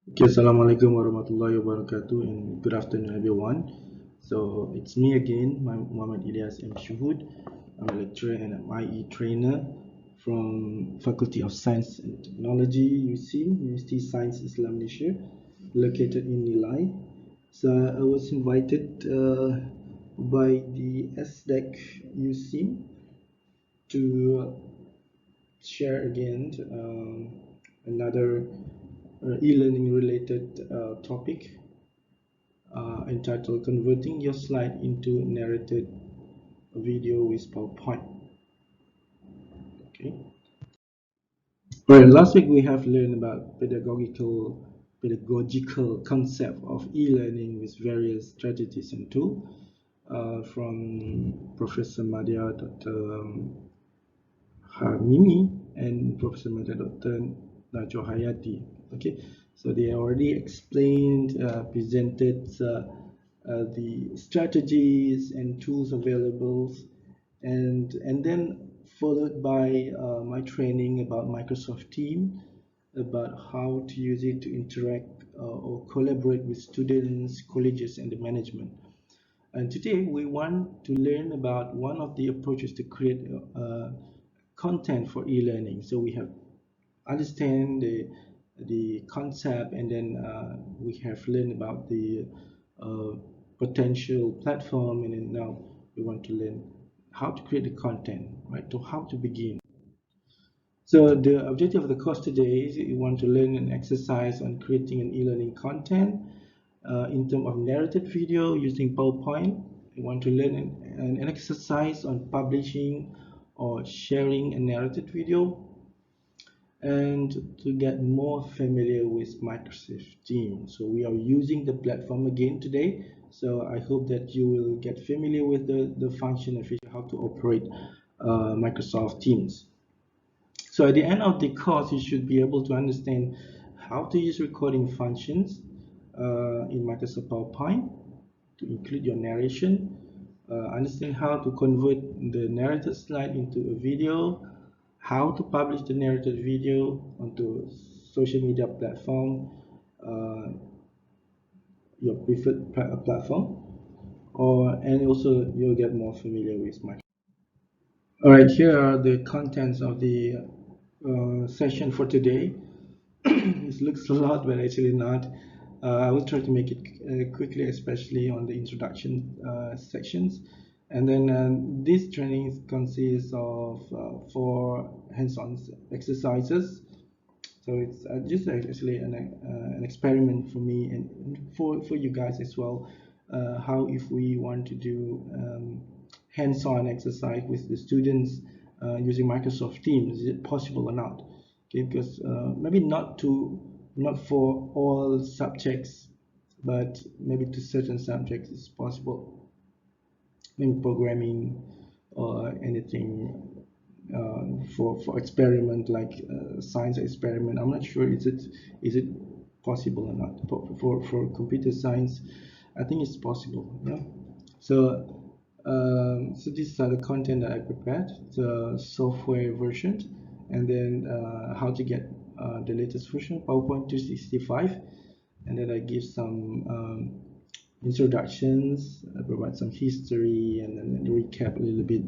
Okay, Assalamualaikum warahmatullahi wabarakatuh and good afternoon everyone. So it's me again, Muhammad Ilias M. Shuhud. I'm a lecturer and an IE trainer from Faculty of Science and Technology, UC, University Science Islam Malaysia, located in Nilai. So I was invited by the SDEC UC to share again another e-learning related topic entitled Converting Your Slide into Narrated Video with PowerPoint. Okay. Right. Last week we have learned about pedagogical concept of e-learning with various strategies and tools from Professor Madhya Dr. Hamimi and Professor Madhya Dr. Najwa Hayati. Okay, so they already explained, presented the strategies and tools available, and then followed by my training about Microsoft Teams, about how to use it to interact or collaborate with students, colleges, and the management. And today we want to learn about one of the approaches to create content for e-learning. So we have understand the concept, and then we have learned about the uh, potential platform, and then now we want to learn how to create the content, right? To how to begin. So the objective of the course today is you want to learn an exercise on creating an e-learning content in terms of narrated video using PowerPoint. You want to learn an exercise on publishing or sharing a narrated video, and to get more familiar with Microsoft Teams. So we are using the platform again today. So I hope that you will get familiar with the function and feature, how to operate Microsoft Teams. So at the end of the course, you should be able to understand how to use recording functions in Microsoft PowerPoint to include your narration, understand how to convert the narrated slide into a video, how to publish the narrated video onto social media platform, uh, your preferred platform, and also you'll get more familiar with Microsoft. All right, here are the contents of the session for today. It looks a lot, but actually not. I will try to make it quickly, especially on the introduction sections. And then this training consists of 4 hands-on exercises. So it's just actually an experiment for me and for you guys as well. How if we want to do hands-on exercise with the students using Microsoft Teams, is it possible or not? Okay, because maybe not for all subjects, but maybe to certain subjects it's possible. Maybe programming or anything for experiment like science experiment. I'm not sure is it possible or not for computer science. I think it's possible. Yeah. So so these are the content that I prepared, the software version, and then how to get the latest version, PowerPoint 265, and then I give some introductions, provide some history, and then recap a little bit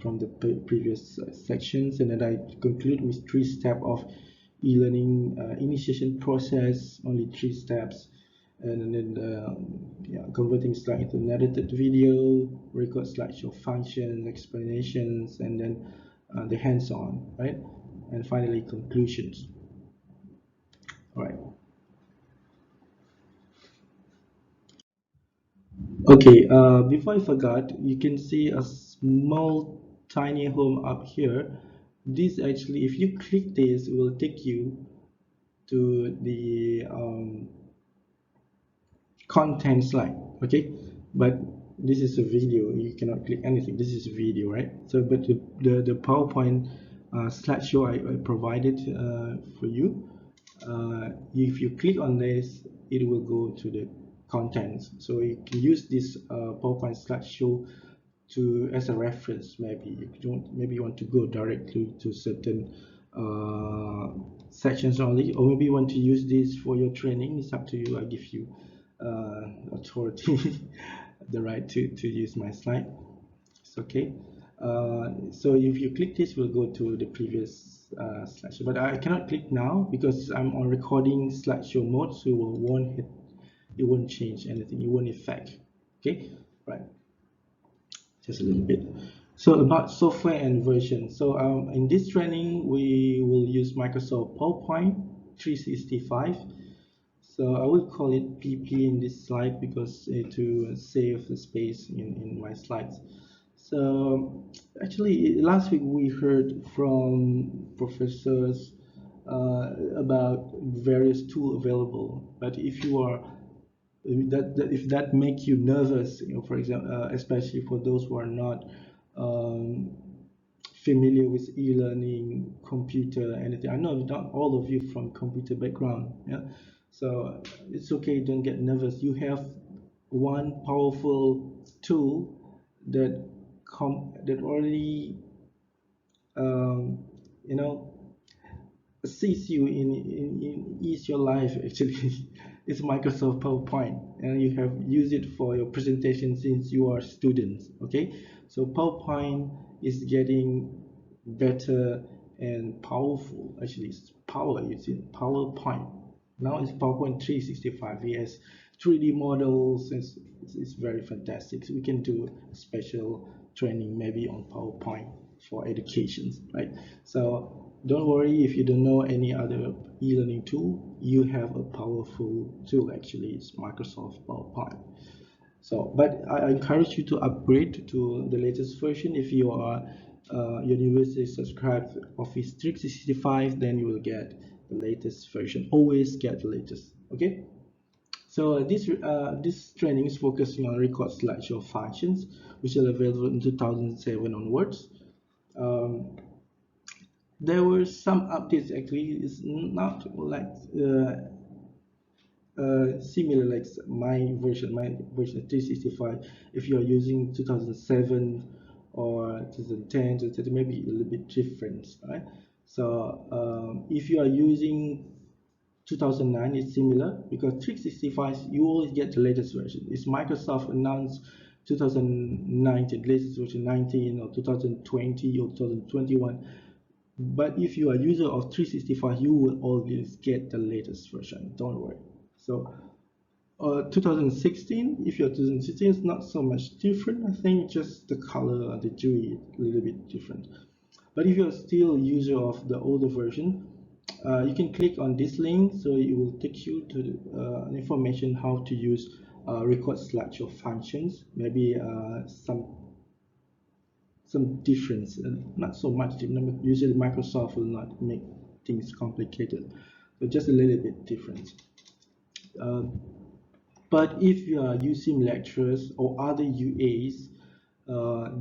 from the previous sections, and then I conclude with 3 steps of e-learning initiation process, only 3 steps, and then yeah, converting slide into narrated video, record slideshow functions, explanations, and then the hands-on, right? And finally conclusions. All right. Okay, before I forgot, you can see a small tiny home up here. This actually, if you click this, it will take you to the content slide. Okay, but this is a video. You cannot click anything. This is a video, right? So, but the PowerPoint slideshow I provided for you. If you click on this, it will go to the contents. So you can use this PowerPoint slideshow to as a reference. Maybe if you don't, maybe you want to go directly to certain sections only, or maybe you want to use this for your training. It's up to you. I give you authority, the right to use my slide. It's okay. So if you click this, we'll go to the previous slideshow. But I cannot click now because I'm on recording slideshow mode, so it won't change anything. It won't affect. Okay, right. Just a little bit. So about software and version. So in this training, we will use Microsoft PowerPoint 365. So I will call it PP in this slide because to save the space in my slides. So actually, last week we heard from professors about various tools available. But if you are if that make you nervous, for example, especially for those who are not um, familiar with e-learning, computer, anything. I know not all of you from computer background, yeah. So it's okay, don't get nervous. You have one powerful tool that already um, you know assists you in ease your life actually. It's Microsoft PowerPoint, and you have used it for your presentation since you are students. Okay, so PowerPoint is getting better and powerful. Actually, it's PowerPoint. Now it's PowerPoint 365. It has 3D models. It's very fantastic. So we can do special training maybe on PowerPoint for educations, right? So don't worry if you don't know any other e-learning tool. You have a powerful tool. Actually, it's Microsoft PowerPoint. So, but I encourage you to upgrade to the latest version. If you are university subscribed Office 365, then you will get the latest version. Always get the latest. Okay. So this training is focusing on record slideshow functions, which are available in 2007 onwards. There were some updates actually. It's not like similar like my version 365. If you are using 2007 or 2010, 2013, maybe a little bit different, right? So if you are using 2009, it's similar because 365 you always get the latest version. It's Microsoft announced 2019, latest version 19 or 2020 or 2021. But if you are a user of 365, you will always get the latest version. Don't worry. So 2016, if you're 2016, it's not so much different. I think just the color, the GUI, a little bit different. But if you're still a user of the older version, you can click on this link, so it will take you to the information how to use record slideshow functions. Maybe some difference, not so much. Usually Microsoft will not make things complicated, so just a little bit different. But if you are using lecturers or other UAs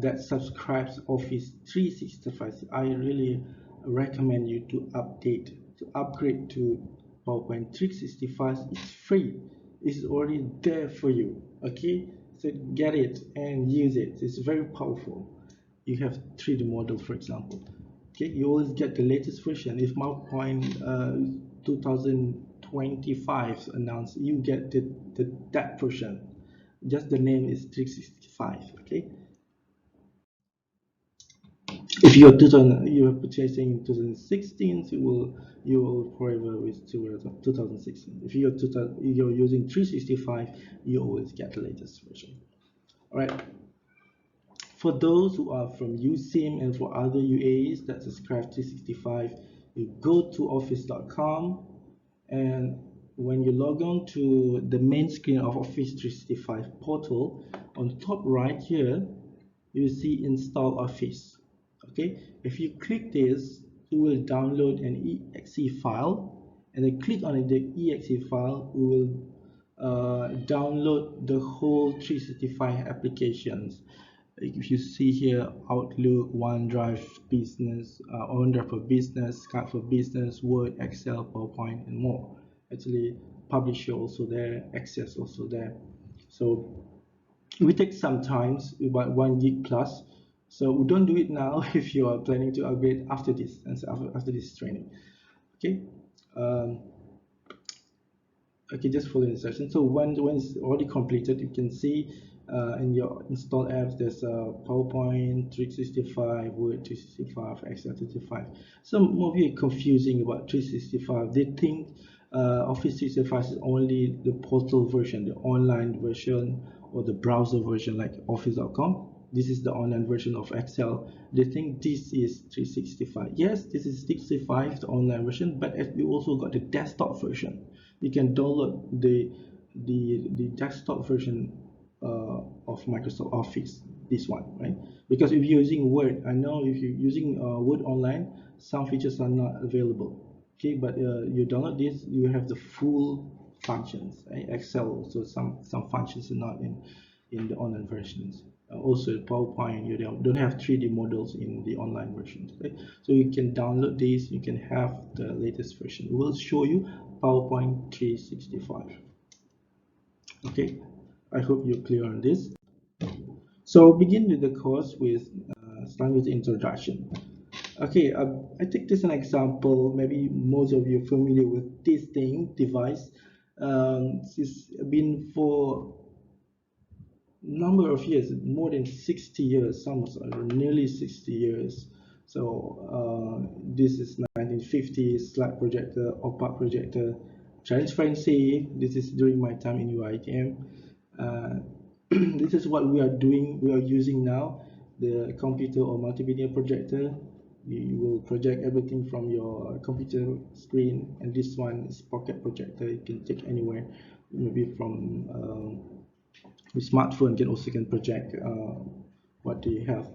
that subscribes Office 365, I really recommend you to upgrade to PowerPoint 365. It's free. It's already there for you. Okay, so get it and use it. It's very powerful. You have 3D model, for example. Okay, you always get the latest version. If PowerPoint 2025 announced, you get that version. Just the name is 365. Okay. If you're purchasing in 2016, you will forever with 2016. If you're using 365, you always get the latest version. All right. For those who are from USIM and for other UAs that subscribe to 365, you go to office.com, and when you log on to the main screen of Office 365 portal, on the top right here, you see Install Office. Okay, if you click this, you will download an exe file, and then click on the exe file, we will download the whole 365 applications. If you see here, Outlook, OneDrive Business, OneDrive for Business, Skype for Business, Word, Excel, PowerPoint, and more. Actually, Publisher also there, Access also there. So it will take some time, about 1 gig plus. So don't do it now if you are planning to upgrade after this and after this training. Okay. Um, okay, just follow the instruction. So when it's already completed, you can see in your installed apps there's PowerPoint 365, Word 365, Excel 365. Some of you are confusing about 365. They think Office 365 is only the portal version, the online version, or the browser version like office.com. This is the online version of Excel. They think this is 365. Yes, this is 365, the online version, but we also got the desktop version. You can download the desktop version of Microsoft Office, this one, right? Because if you're using Word, I know if you're using Word online, some features are not available. Okay, but you download this, you have the full functions. Right? Excel, so some functions are not in the online versions. Also, PowerPoint, you don't have 3D models in the online versions. Right? So you can download this, you can have the latest version. We'll show you PowerPoint 365. Okay, I hope you're clear on this. So begin with the course with starting with the introduction. Okay, I take this as an example. Maybe most of you are familiar with this device. It's been for number of years, more than 60 years, some nearly 60 years. So this is 1950s slide projector, opaque projector, transparency. This is during my time in UITM. This is what we are doing. We are using now the computer or multimedia projector. You will project everything from your computer screen, and this one is pocket projector. You can take anywhere, maybe from the smartphone can project what they have.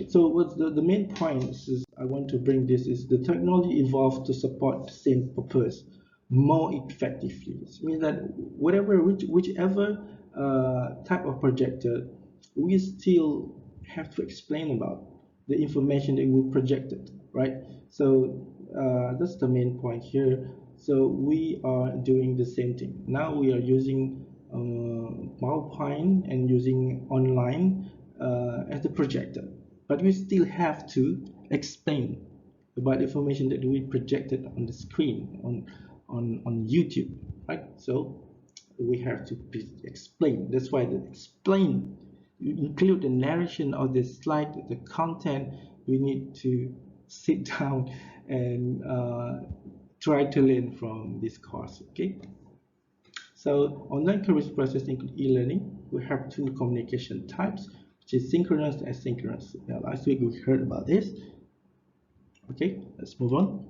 So what's the main point is I want to bring this is the technology evolved to support the same purpose more effectively. It means that whichever type of projector, we still have to explain about the information that we projected, right? So that's the main point here. So we are doing the same thing. Now we are using PowerPoint and using online as the projector, but we still have to explain about the information that we projected on the screen on YouTube, right? So we have to explain. That's why the explain, you include the narration of the slide, the content. We need to sit down and try to learn from this course. Okay. So online course process include e-learning. We have two communication types, which is synchronous and asynchronous. Now, last week we heard about this. Okay, let's move on.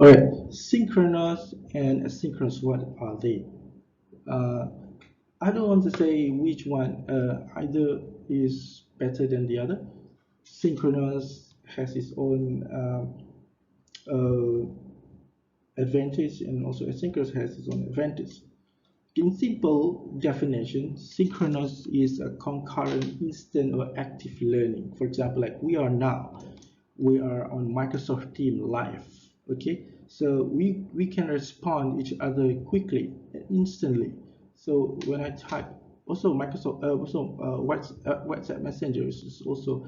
All right, synchronous and asynchronous, what are they? I don't want to say which one either is better than the other. Synchronous has its own advantage, and also asynchronous has its own advantage. In simple definition, synchronous is a concurrent, instant, or active learning. For example, like we are now, we are on Microsoft Teams live. Okay, so we can respond each other quickly, instantly. So when I type, also Microsoft, WhatsApp Messenger is also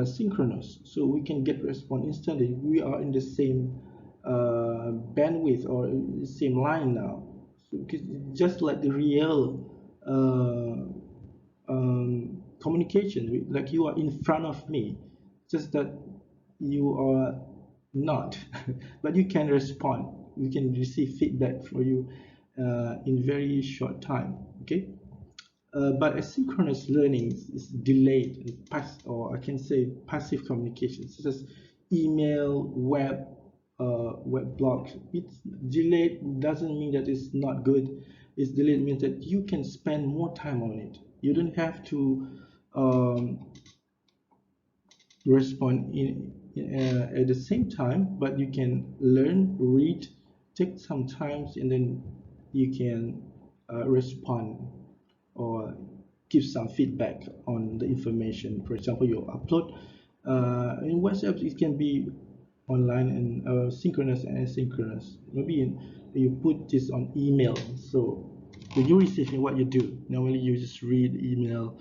synchronous, so we can get response instantly. We are in the same bandwidth or the same line now. So just like the real communication, like you are in front of me, just that you are not, but you can respond. You can receive feedback for you in very short time. Okay. But asynchronous learning is delayed and or I can say passive communication, such as email, web blog. It's delayed doesn't mean that it's not good. It's delayed means that you can spend more time on it. You don't have to respond at the same time, but you can learn, read, take some time, and then you can respond or give some feedback on the information. For example, you upload in WhatsApp, it can be online and synchronous and asynchronous. Maybe you put this on email. So when you receive what you do, normally you just read email,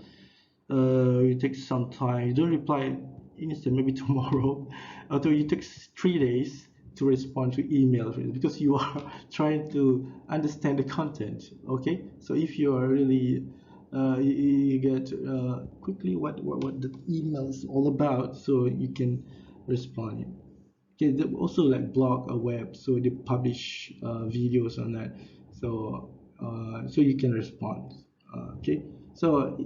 you take some time, you don't reply instant, maybe tomorrow, although it takes 3 days to respond to email because you are trying to understand the content. Okay, so if you are really you get quickly what the email is all about, so you can respond. Okay, they also like blog or web, so they publish videos on that, so so you can respond. Okay, so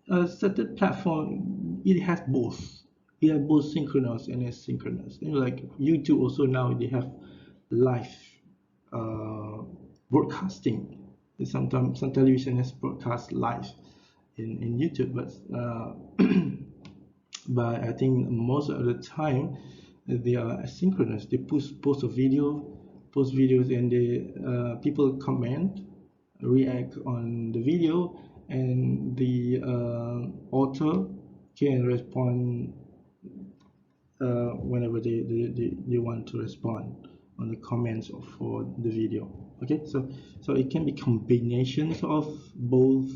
a certain platform, it has both. It has both synchronous and asynchronous. You know, like YouTube also now they have live uh, broadcasting. Sometimes some television has broadcast live in YouTube, but I think most of the time they are asynchronous. They post videos, and they people comment, react on the video, and the author can respond whenever they want to respond on the comments for the video. Okay, so it can be combinations of both,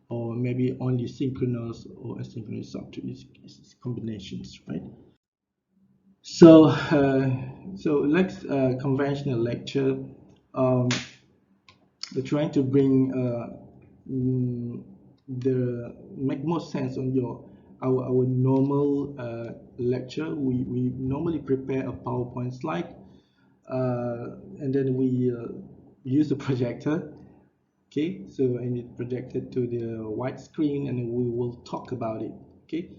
or maybe only synchronous or asynchronous up to these combinations, right? So so like conventional lecture, um, we're trying to bring the make more sense on our normal lecture. We normally prepare a PowerPoint slide, and then we use the projector. Okay, so and it projected to the white screen, and we will talk about it. Okay,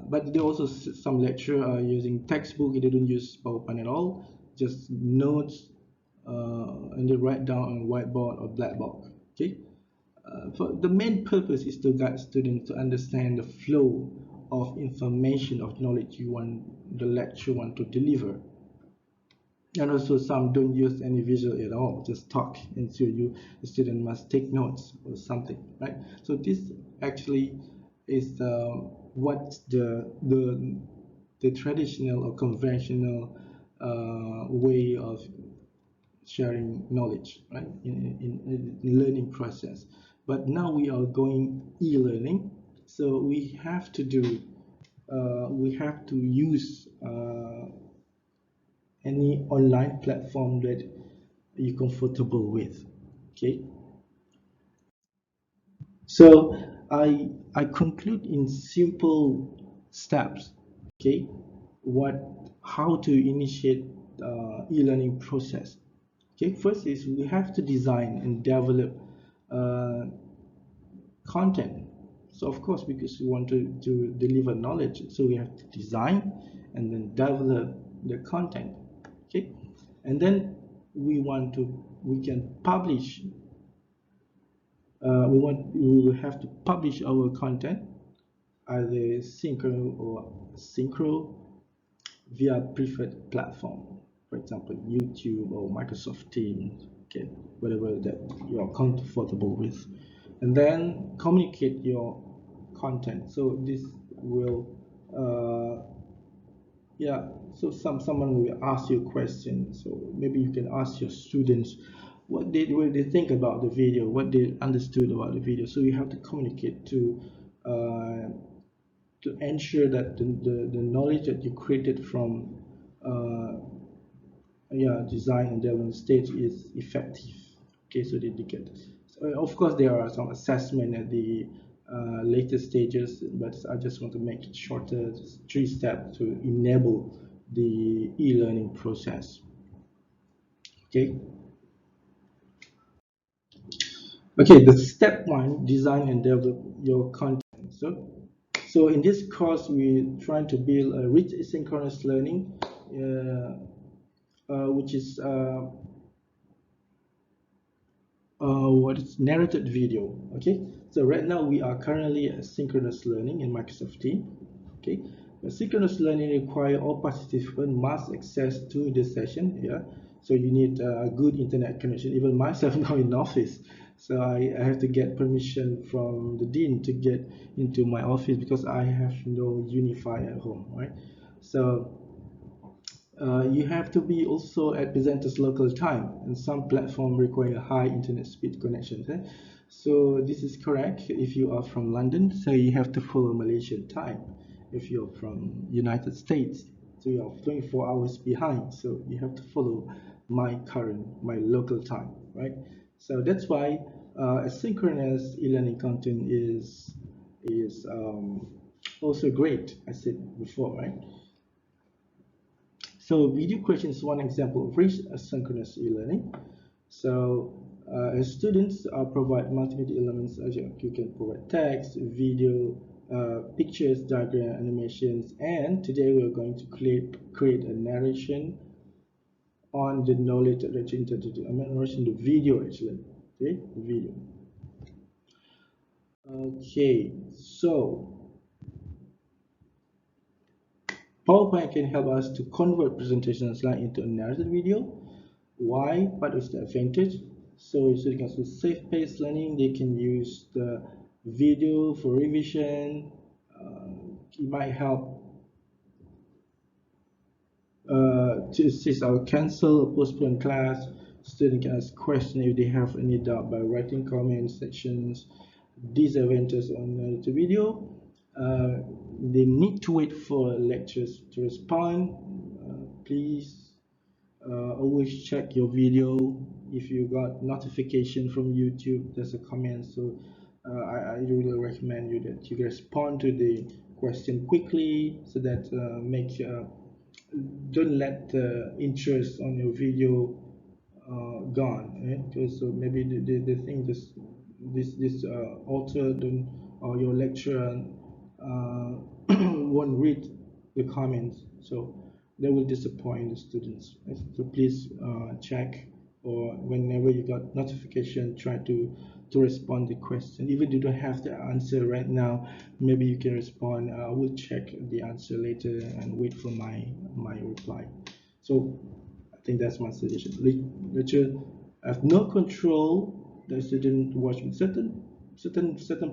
but there are also some lecture using textbook. They don't use PowerPoint at all, just notes, and they write down on whiteboard or blackboard. Okay, for the main purpose is to guide students to understand the flow of information, of knowledge you want the lecture want to deliver. And also some don't use any visual at all, just talk, and so the student must take notes or something, right? So this actually is what the traditional or conventional way of sharing knowledge, right, in learning process. But now we are going e-learning, so we have to use any online platform that you're comfortable with. Okay, so I conclude in simple steps. Okay, what how to initiate e-learning process. Okay, first is we have to design and develop uh, content. So of course, because we want to deliver knowledge, so we have to design and then develop the content. Okay, and then we can publish. We will have to publish our content either synchro or synchro via preferred platform, for example YouTube or Microsoft Teams. Okay, whatever that you are comfortable with, and then communicate your content. So this will yeah, so someone will ask you a question, so maybe you can ask your students what they think about the video, what they understood about the video. So you have to communicate uh, to ensure that the knowledge that you created from uh, yeah, design and development stage is effective. Okay, so they get, so of course there are some assessment at the later stages, but I just want to make it shorter, just 3 steps to enable the e-learning process. Okay, okay, the step 1, design and develop your content. So in this course we're trying to build a rich asynchronous learning, which is what is narrated video. Okay, so right now we are currently at synchronous learning in Microsoft Teams. Okay, but synchronous learning require all participants must access to the session. Yeah, so you need a good internet connection. Even myself now in office, so I have to get permission from the dean to get into my office because I have no Wi-Fi at home, right? So you have to be also at presenter's local time, and some platform require high internet speed connections. So this is correct if you are from London, so you have to follow Malaysian time. if you're from United States, so you're 24 hours behind, so you have to follow my local time, right? So that's why asynchronous e-learning content is also great, I said before, right? So video creation is one example of asynchronous e-learning. So as students provide multimedia elements, as you can provide text, video, pictures, diagram, animations, and today we're going to create a narration on the knowledge that you're interested in. I mean, narration the video actually. Okay, the video. Okay, so PowerPoint can help us to convert presentation slide into a narrated video. Why? What is the advantage? So students with safe-paced learning, they can use the video for revision. It might help to assist our cancel or postpone class. Students can ask questions if they have any doubt by writing comment sections. Disadvantages on the video. They need to wait for lectures to respond. Please always check your video. If you got notification from YouTube, there's a comment, so I really recommend you that you respond to the question quickly, so that don't let the interest on your video gone, right? Because so maybe the thing this author don't, or your lecturer won't read the comments, so they will disappoint the students, right? So please check, or whenever you got notification, try to respond the question. Even if you don't have the answer right now, maybe you can respond, I will check the answer later and wait for my reply. So I think that's my suggestion. Lecture have no control. The student watch certain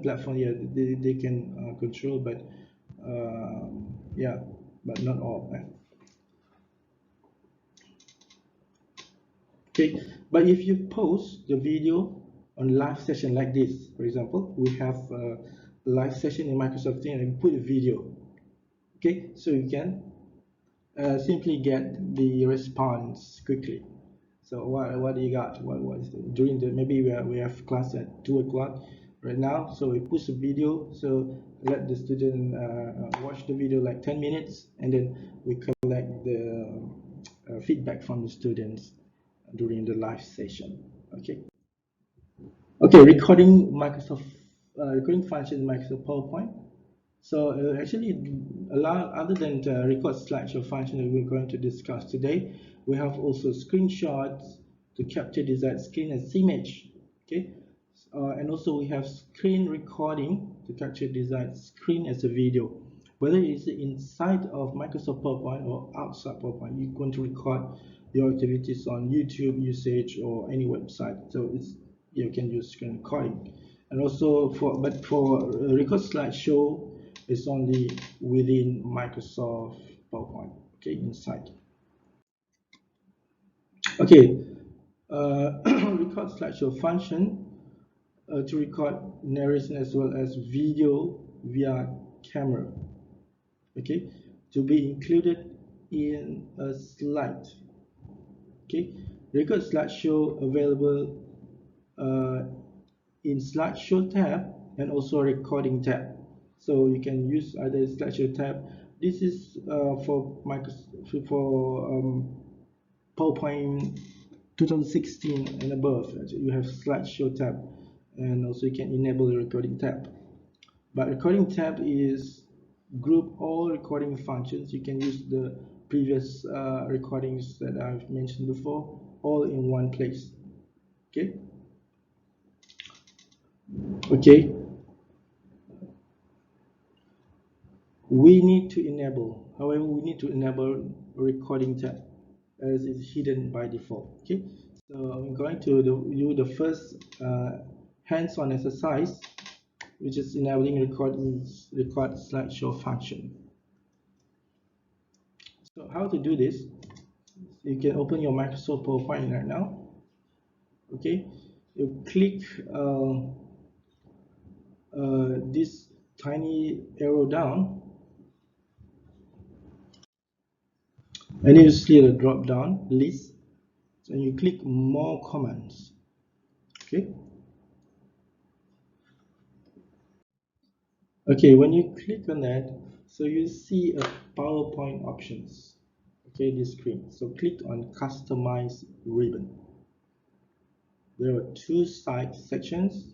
platform. Yeah, they can control, but yeah, but not all. Right? Okay, but if you post the video on live session like this, for example, we have a live session in Microsoft Teams and put a video. Okay, so you can simply get the response quickly. So what do you got? What is during the, maybe we have class at 2 o'clock right now, so we push a video, so let the student watch the video like 10 minutes, and then we collect the feedback from the students during the live session. Okay, recording function in Microsoft PowerPoint. So actually, a lot other than the record slideshow function that we're going to discuss today, we have also screenshots to capture desired screen as image. Okay, and also we have screen recording to capture desired screen as a video. Whether it's inside of Microsoft PowerPoint or outside PowerPoint, you're going to record your activities on YouTube usage or any website. So you can use screen recording. And also for record slideshow, it's only within Microsoft PowerPoint, okay, inside. Okay, record slideshow function to record narration as well as video via camera, okay, to be included in a slide. Okay, record slideshow available in slideshow tab and also recording tab. So you can use either slideshow tab. This is for Microsoft, for PowerPoint 2016 and above. You have slideshow tab, and also you can enable the recording tab. But recording tab is group all recording functions. You can use the previous recordings that I've mentioned before, all in one place. Okay. We need to enable, however, we need to enable recording tab as it's hidden by default. Okay, so I'm going to do the first hands-on exercise, which is enabling record slideshow function. So how to do this? You can open your Microsoft PowerPoint right now. Okay, you click this tiny arrow down. and you see the drop down list, and you click more commands. Okay. Okay, when you click on that, so you see a PowerPoint options. Okay, this screen. So click on customize ribbon. There are two side sections,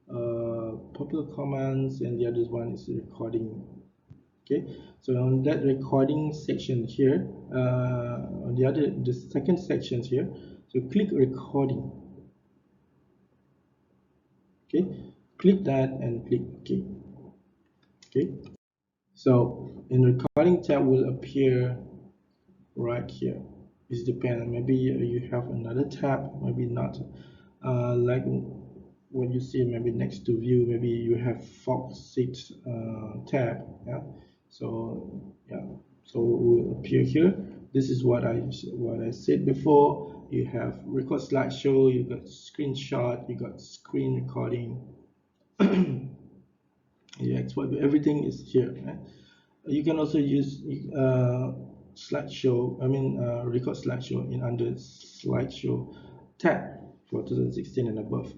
popular commands, and the other one is recording. Okay, so on that recording section here, on the second section here, so click recording. Okay, click that and click OK. Okay, so in recording tab will appear right here. It depends. Maybe you have another tab, maybe not. Like what you see, maybe next to view, maybe you have Faucet tab. Yeah. So yeah. So it will appear here. This is what I said before. You have record slideshow. You got screenshot. You got screen recording. Yeah, export. Everything is here. Right? You can also use slideshow, record slideshow in under slideshow tab for 2016 and above.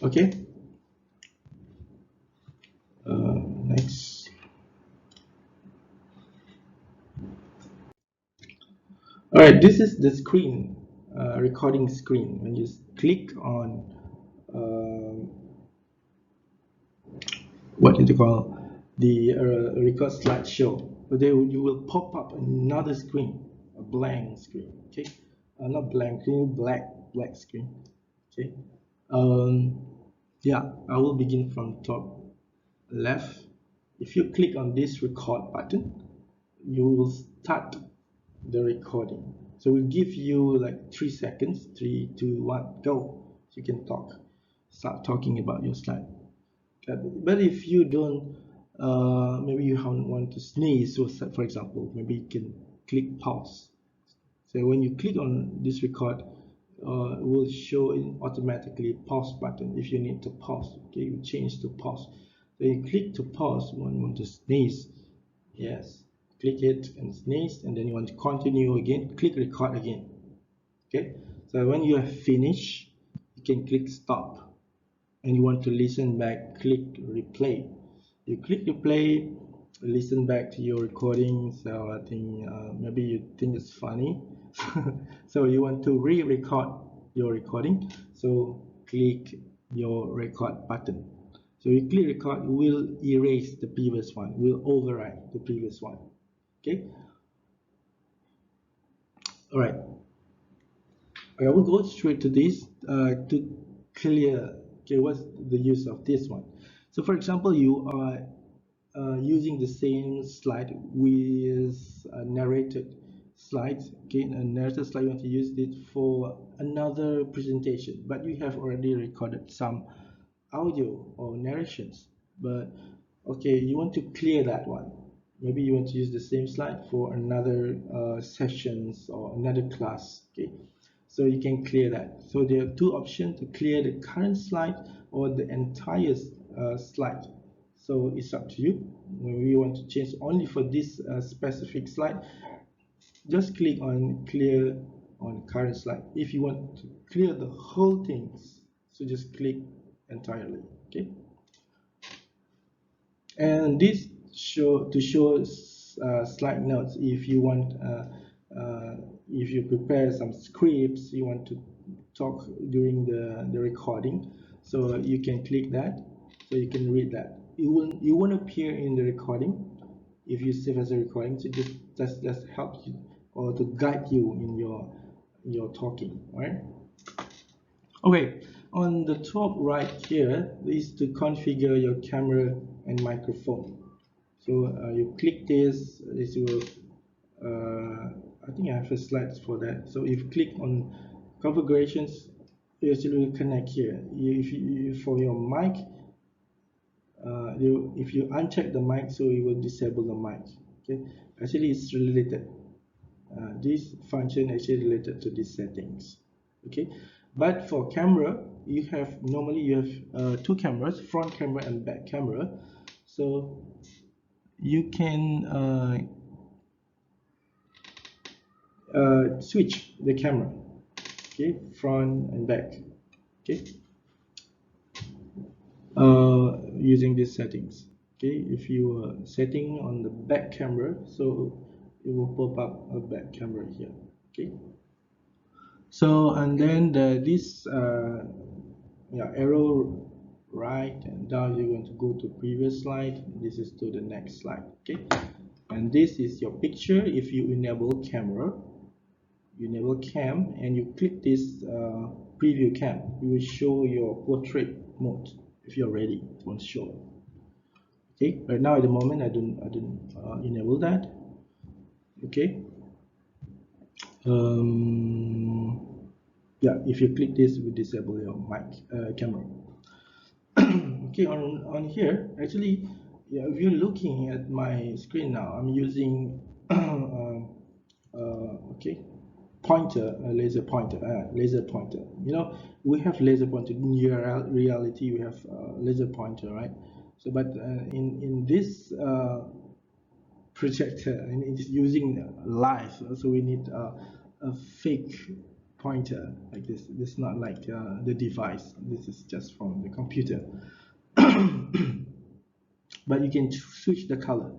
Okay, next. All right, this is the screen, recording screen. When you click on what is it called, the record slideshow, you will pop up another screen, a blank screen. Okay, not blank screen, black screen. Okay, yeah, I will begin from top left. If you click on this record button, you will start the recording. So we'll give you like 3 seconds, 3, 2, 1, go. You can start talking about your slide. But if you don't, maybe you want to sneeze, so for example, maybe you can click pause. So when you click on this record, it will show in automatically pause button if you need to pause. Okay, you change to pause. So you click to pause when you want to sneeze. Yes, click it and sneeze, and then you want to continue again, click record again. Okay, so when you have finished, you can click stop, and you want to listen back, click replay. You click replay, listen back to your recording. So I think maybe you think it's funny, so you want to re-record your recording, so click your record button. So you click record, it will erase the previous one, will override the previous one. Okay, all right, I will go straight to this to clear. Okay, what's the use of this one? So for example, you are using the same slide with narrated slides. Okay, a narrated slide, you want to use it for another presentation, but you have already recorded some audio or narrations. But okay, you want to clear that one. Maybe you want to use the same slide for another sessions or another class. Okay, so you can clear that. So there are two options to clear the current slide or the entire slide. So it's up to you. When we want to change only for this specific slide, just click on clear on current slide. If you want to clear the whole things, so just click entirely. Okay, and this show slide notes. If you want if you prepare some scripts, you want to talk during the recording, so you can click that, so you can read that. You won't appear in the recording if you save as a recording. So just help you or to guide you in your talking. All right. Okay, on the top right here is to configure your camera and microphone. So you click this will I think I have a slide for that. So if you click on configurations, you actually will connect here. For your mic, if you uncheck the mic, so you will disable the mic. Okay, actually it's related. This function actually related to these settings. Okay, but for camera, normally you have two cameras, front camera and back camera. So you can switch the camera, okay, front and back, okay, using these settings. Okay, if you are setting on the back camera, so it will pop up a back camera here. Okay, so and then this yeah, arrow right and down, you're going to go to previous slide. This is to the next slide. Okay, and this is your picture. If you enable camera, you enable cam and you click this preview cam, it will show your portrait mode. If you're ready, it won't show. Okay, right now at the moment I don't enable that. Okay, yeah, if you click this, will disable your mic camera. Okay, on here actually, yeah, if you're looking at my screen now, I'm using okay, pointer, laser pointer, you know, we have laser pointer in reality, we have laser pointer, right? So but in this projector, and it's using live, so we need a fake pointer like this. This is not like the device, this is just from the computer. But you can switch the color.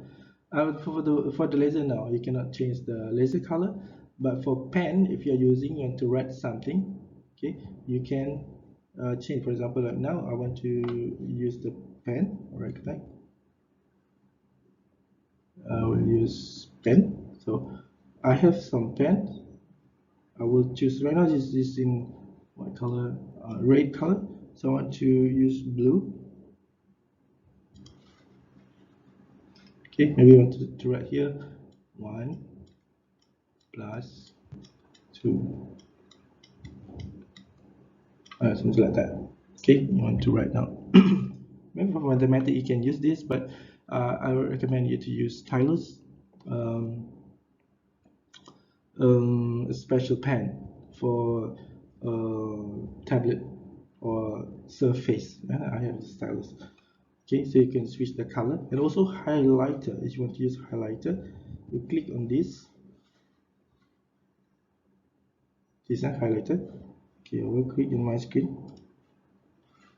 For the laser now, you cannot change the laser color, but for pen, if you're using, you want to write something, okay, you can change. For example, like now I want to use the pen, right back. I will use pen. So I have some pen. I will choose right now. This is in what color? Red color. So I want to use blue. Okay, maybe I want to write here 1 plus 2. Something like that. Okay, you want to write down. Maybe for mathematics you can use this, but I would recommend you to use stylus, a special pen for tablet or surface. I have a stylus. Okay, so you can switch the color, and also highlighter. If you want to use highlighter, you click on this. This is highlighter. Okay, I will click in my screen.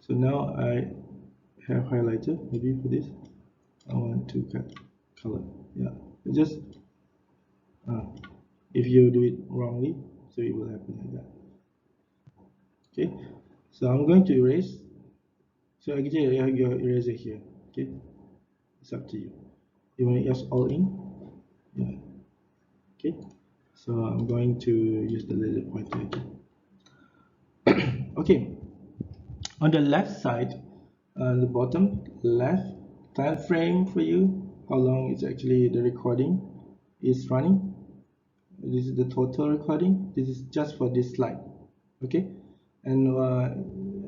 So now I have highlighter. Maybe for this, I want to cut color. Yeah, just if you do it wrongly, so it will happen like that. Okay, so I'm going to erase. So actually, I have your eraser here. Okay, it's up to you. You want to use all in? Yeah. Okay, so I'm going to use the laser pointer again. Okay, on the left side, the bottom left, time frame for you, how long is actually the recording is running. This is the total recording. This is just for this slide. Okay, and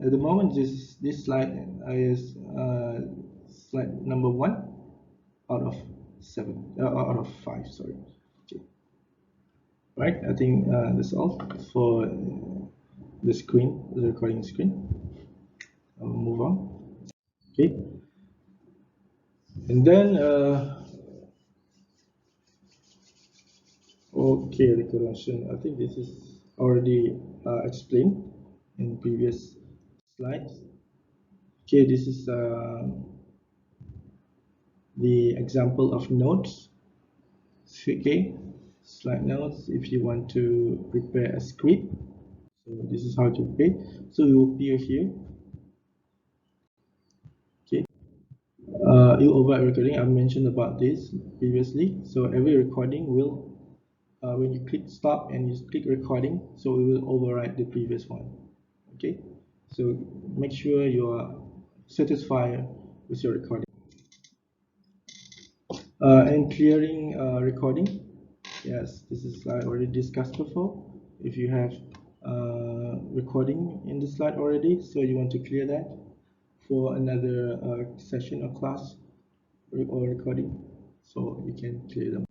at the moment this slide is slide number 1 out of 7, out of 5, sorry. Okay, right, I think that's all for the screen, the recording screen. I'll move on. Okay, and then okay, recursion, I think this is already explained in previous slides. Okay, this is the example of notes. Okay, slide notes. If you want to prepare a script, so this is how to prepare. So you will appear here. Okay, you override recording. I mentioned about this previously. So every recording will, when you click stop and you click recording, so it will override the previous one. Okay, so make sure you are satisfied with your recording. And clearing recording. Yes, this is I already discussed before. If you have recording in the slide already, so you want to clear that for another session or class or recording, so you can clear them.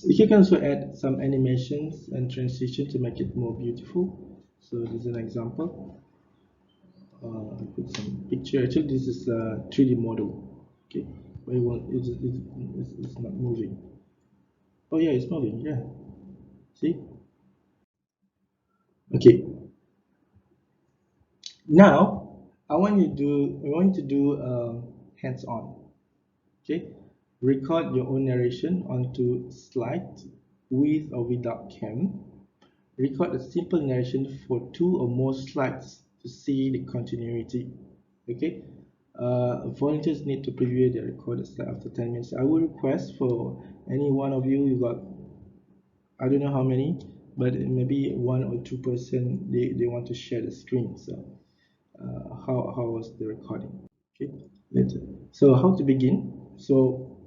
You can also add some animations and transition to make it more beautiful. So this is an example. I put some picture. Actually, this is a 3D model. Okay, but it's not moving. Oh yeah, it's moving. Yeah, see. Okay, now I want to do hands-on. Okay, record your own narration onto slide with or without cam. Record a simple narration for 2 or more slides to see the continuity. Okay, volunteers need to preview their recorded slide after 10 minutes. I will request for any one of you, you got, I don't know how many, but maybe 1 or 2% they want to share the screen. So how was the recording? Okay, later. So how to begin? So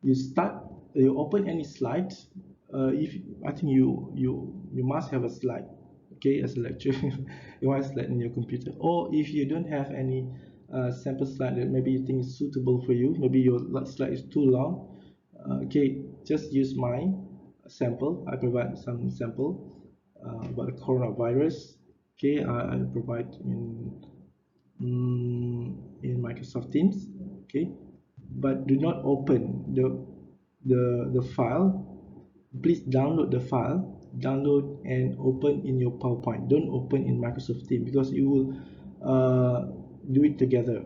you start, you open any slide. If I think you must have a slide, okay, as a lecturer. You want a slide in your computer, or if you don't have any sample slide that maybe you think is suitable for you, maybe your slide is too long, okay, just use my sample. I provide some sample about the coronavirus. Okay, I provide in Microsoft Teams. Okay, but do not open the file. Please download the file, download and open in your PowerPoint. Don't open in Microsoft Teams, because you will do it together.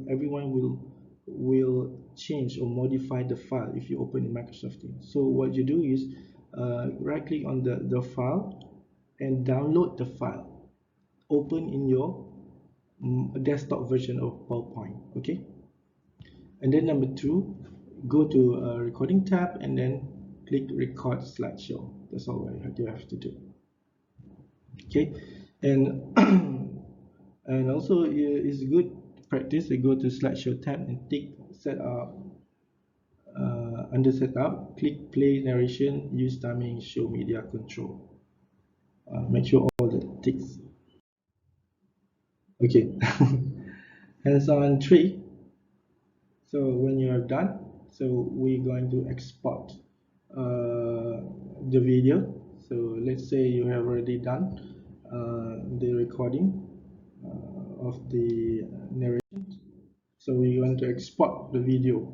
Everyone will change or modify the file if you open in Microsoft Teams. So what you do is right click on the file and download the file, open in your desktop version of PowerPoint. Okay, and then number 2, go to recording tab and then click record slideshow. That's all you have to do. Okay, and and also it's good practice to go to slideshow tab and tick setup. Under setup, click play narration, use timing, show media control. Make sure all the ticks. Okay. Handson 3. So when you are done, so we're going to export the video. So let's say you have already done the recording of the narration. So we want to export the video,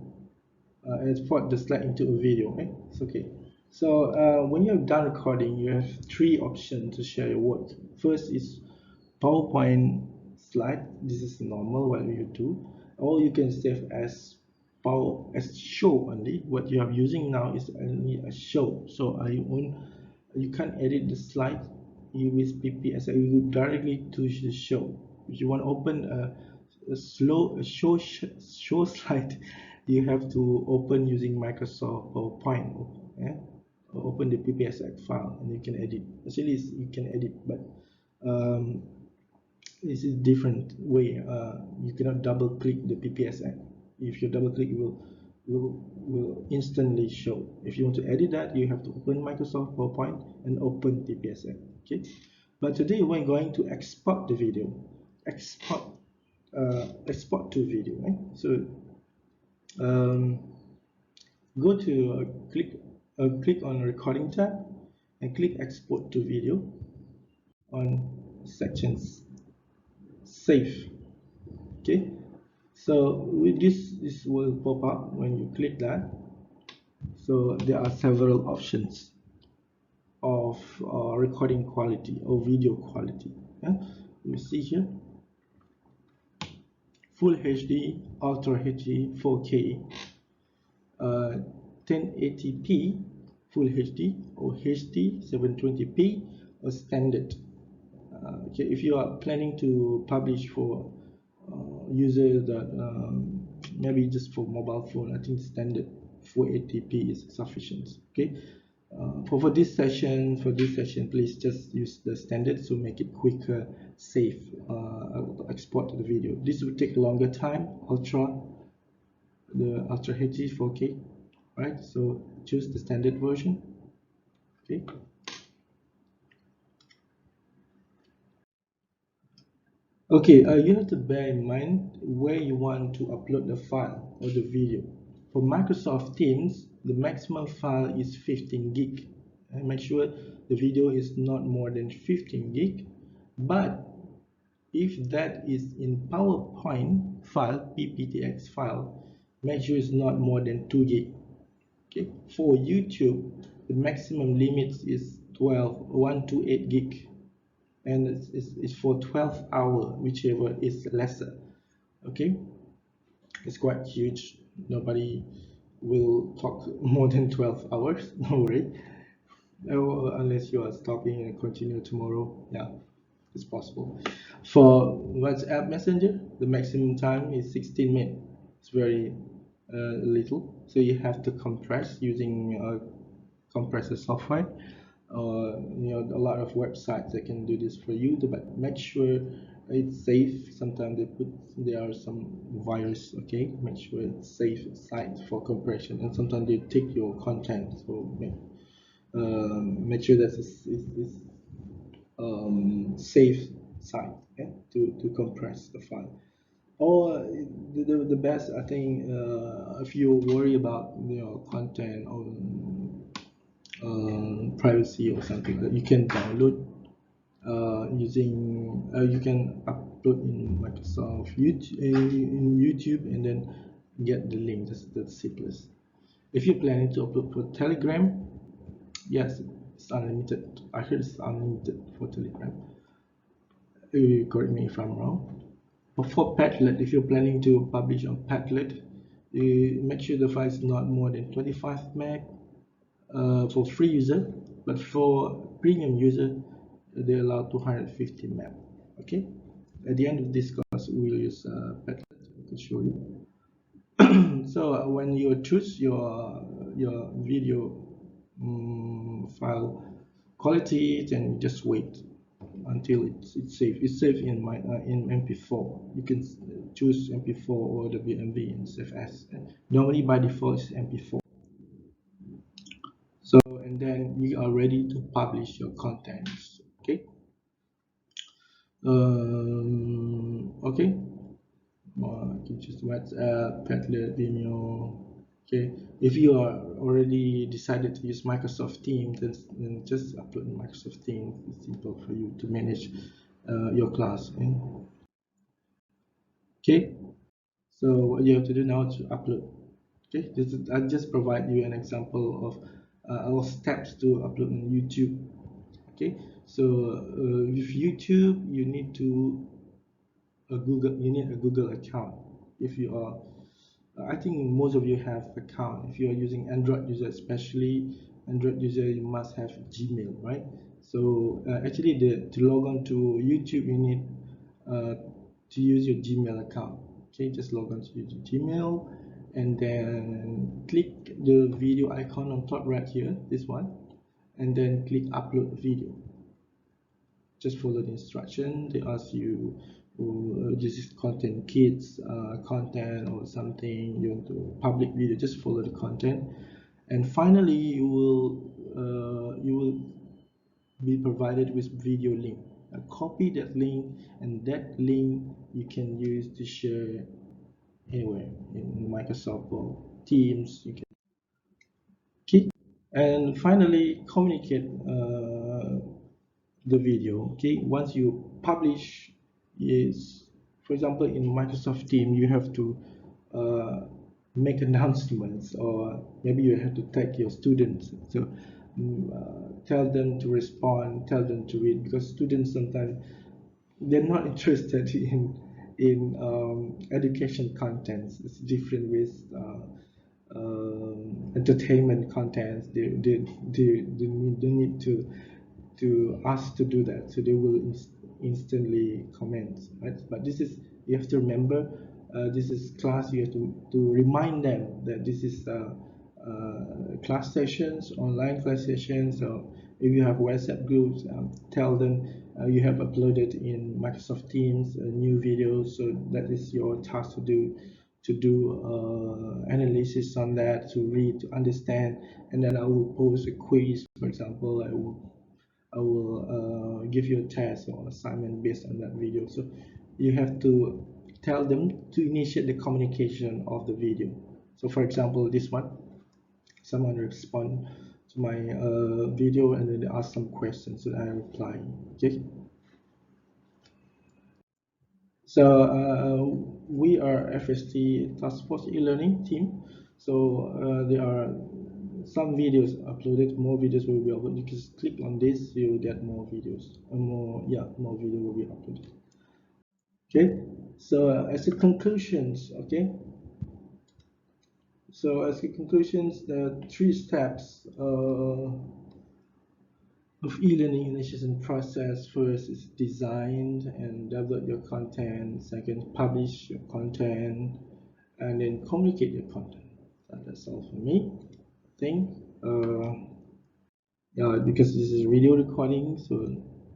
export the slide into a video. Okay, it's okay. So when you're done recording, you have 3 options to share your work. First is PowerPoint slide. This is normal what you do, or you can save as show only. What you are using now is only a show. So you can't edit the slide with PPS. You go directly to the show. If you want to open a show slide, you have to open using Microsoft PowerPoint. Yeah? Open the PPSX file and you can edit. Actually, you can edit, but this is different way. You cannot double click the PPSX. If you double click, it will instantly show. If you want to edit that, you have to open Microsoft PowerPoint and open PPSX. Okay, but today we're going to export the video. Export to video. Right? So go to click on recording tab and click export to video on sections, save. Okay, so with this will pop up when you click that. So there are several options of recording quality or video quality. Yeah? You see here, full HD, ultra HD, 4K, 1080p, full HD, or HD 720p, or standard. Okay, if you are planning to publish for users that maybe just for mobile phone, I think standard 480p is sufficient. Okay, for this session, please just use the standard, so make it quicker, safe, export the video. This will take longer time. The ultra HD 4K, right? So choose the standard version. Okay. Okay, you have to bear in mind where you want to upload the file or the video. For Microsoft Teams, the maximum file is 15 gig. And make sure the video is not more than 15 gig. But if that is in PowerPoint file, PPTX file, make sure it's not more than 2 gig. Okay, for YouTube, the maximum limit is 128 gig, and it's for 12 hours, whichever is lesser. Okay, it's quite huge. Nobody will talk more than 12 hours. Don't worry. Unless you are stopping and continue tomorrow. Yeah, it's possible. For WhatsApp Messenger, the maximum time is 16 minutes. It's very little, so you have to compress using compressor software. A lot of websites that can do this for you, but make sure it's safe. Sometimes there are some virus. Okay, make sure it's safe site for compression, and sometimes they take your content, so make sure that it's safe site, okay, to compress the file. Or the best, I think, if you worry about content or privacy or something, that you can download using you can upload in Microsoft YouTube, in YouTube, and then get the link. That's the simplest. If you're planning to upload for Telegram, yes, it's unlimited. I heard it's unlimited for Telegram. Correct me if I'm wrong. But for Padlet, if you're planning to publish on Padlet, you make sure the file is not more than 25 meg for free user, but for premium user, they allow 250 meg. Okay. At the end of this course, we'll use Padlet to show you. So when you choose your video file quality, then just wait until it's safe. It's safe in MP4. You can choose MP4 or WMV and save as. Normally by default it's MP4. So, and then you are ready to publish your contents. Okay. Okay. You can choose WhatsApp, Padlet, Vimeo. Okay, if you are already decided to use Microsoft Teams, then just upload in Microsoft Teams. It's simple for you to manage your class. Okay, so what you have to do now to upload. Okay, I just provide you an example of our steps to upload on YouTube. Okay, so with YouTube, you need a Google account. If you are I think most of you have account. If you are using Android user, especially Android user, you must have Gmail, right? So actually, to log on to YouTube, you need to use your Gmail account. Okay, just log on to your Gmail, and then click the video icon on top right here, this one, and then click upload video. Just follow the instruction. They ask you, this is content kids content or something you want to public video. Just follow the content, and finally you will be provided with video link. Copy that link, and that link you can use to share anywhere in Microsoft or Teams. You can keep, and finally communicate the video. Okay, once you publish, is, for example, in Microsoft Team, you have to make announcements, or maybe you have to tag your students. So tell them to respond, tell them to read, because students sometimes they're not interested in education contents. It's different with entertainment contents. They need to ask to do that, so they will instantly comment, right? But this is, you have to remember, this is class. You have to remind them that this is class sessions, online class sessions. So if you have WhatsApp groups, tell them you have uploaded in Microsoft Teams a new video, so that is your task to do analysis on that, to read, to understand, and then I will pose a quiz. For example, I will give you a test or assignment based on that video. So you have to tell them to initiate the communication of the video. So for example, this one, someone respond to my video, and then they ask some questions, and I reply. Okay. So we are FST Task Force e-learning team, so there are some videos uploaded, more videos will be uploaded. You just click on this, you will get more videos, more video will be uploaded. Okay, so as a conclusions, okay, so as a conclusions, there are 3 steps of e-learning initiation process. First is design and develop your content. Second, publish your content, and then communicate your content. So that's all for me. I think because this is a video recording, so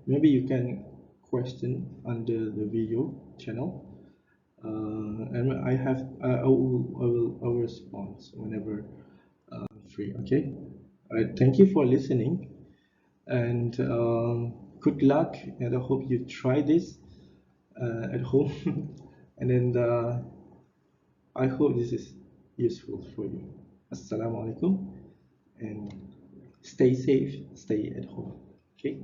maybe you can question under the video channel, and I will respond whenever free. Okay. All right. Thank you for listening, and good luck. And I hope you try this at home, and then I hope this is useful for you. Assalamu alaikum, and stay safe, stay at home. Okay.